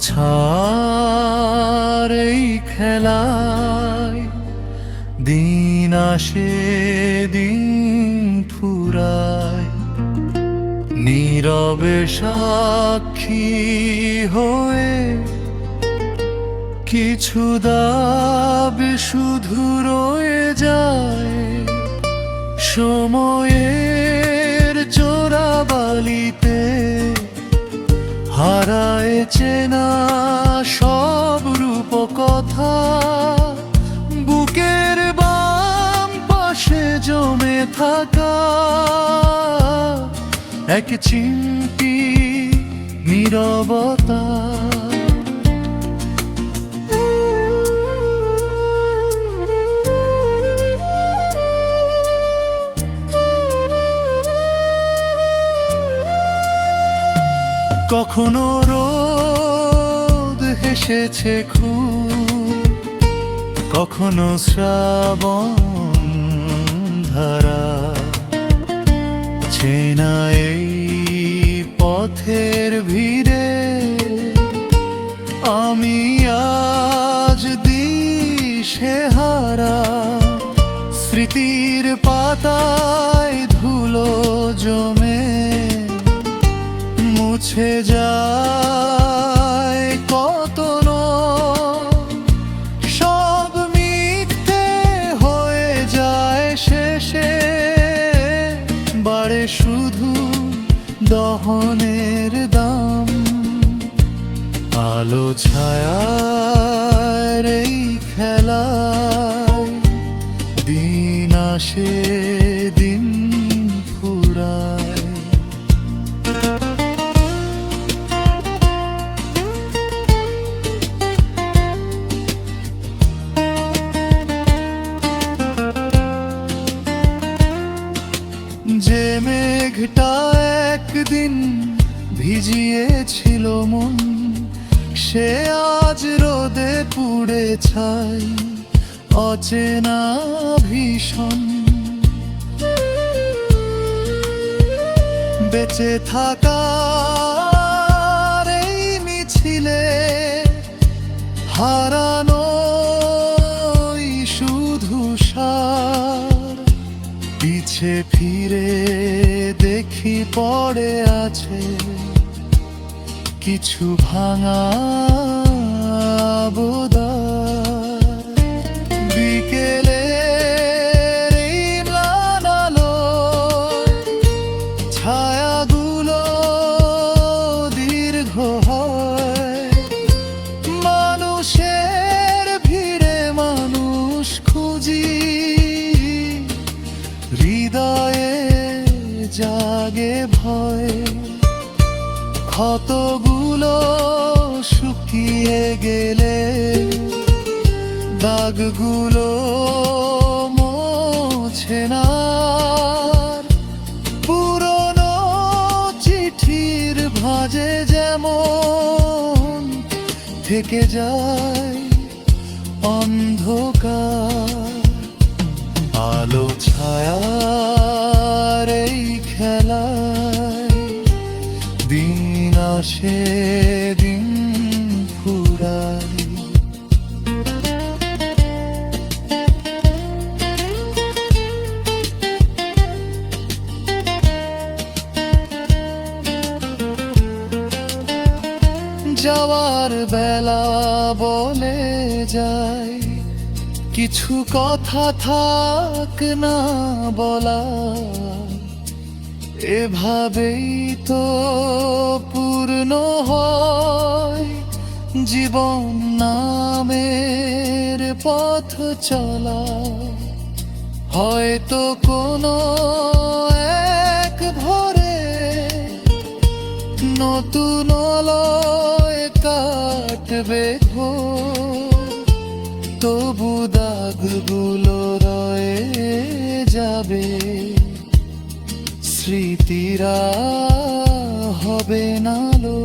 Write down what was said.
ছাড় এই খেলায় দিন আসে দিন ফুরায়, নীরবে সাক্ষী হয়ে কিছু দাবি শুধু রয়ে যায়। সময়ের চোরাবালিতে হারায় চেনা সব রূপকথা, বুকের বাম পাশে জমে থাকা এক চিমটি নীরবতা। কখনো রোদ হেসেছে খুব, কখনো শ্রাবণ ধারা, চেনা এই পথের ভিড়ে আমি আজ দিশেহারা। স্মৃতির পাতায় ধুলো জমে মুছে যায় কত সব মিথ্যে হয়ে যায় শেষে, বাড়ে শুধু দহনের দাম। আলো ছায়ার এই খেলায় দিন আসে দিন ফুরায়। যে মেঘটা একদিন ভিজিয়েছিল মন, সে আজ রোদে পুড়ে ছাই অচেনা ভীষণ। বেঁচে থাকার এই মিছিলে হারানোই শুধু সার। পিছে ফিরে দেখি পড়ে আছে কিছু ভাঙা বোদার। বিকেলের এই ম্লান আলোয় ছায়াগুলো দীর্ঘ হয়। মানুষের ভিড়ে মানুষ খুঁজি, হৃদয়ে জাগে ভয়। ক্ষতগুলো শুকিয়ে গেলে দাগগুলো মোছে না। পুরনো চিঠির ভাঁজে যেমন থেকে যায় অন্ধকার। আলো ছায়ার এই খেলায় দিন আসে দিন ফুরায়। যাওয়ার বেলা বলে যায় কিছু কথা থাক না বলা। এভাবেই তো পূর্ণ হয় জীবন নামের পথ চলা। হয়তো কোনো এক ভোরে নতুন আলোয় কাটবে ঘোর। তবু দাগগুলো রয়ে যাবে, স্মৃতিরা হবে না লো।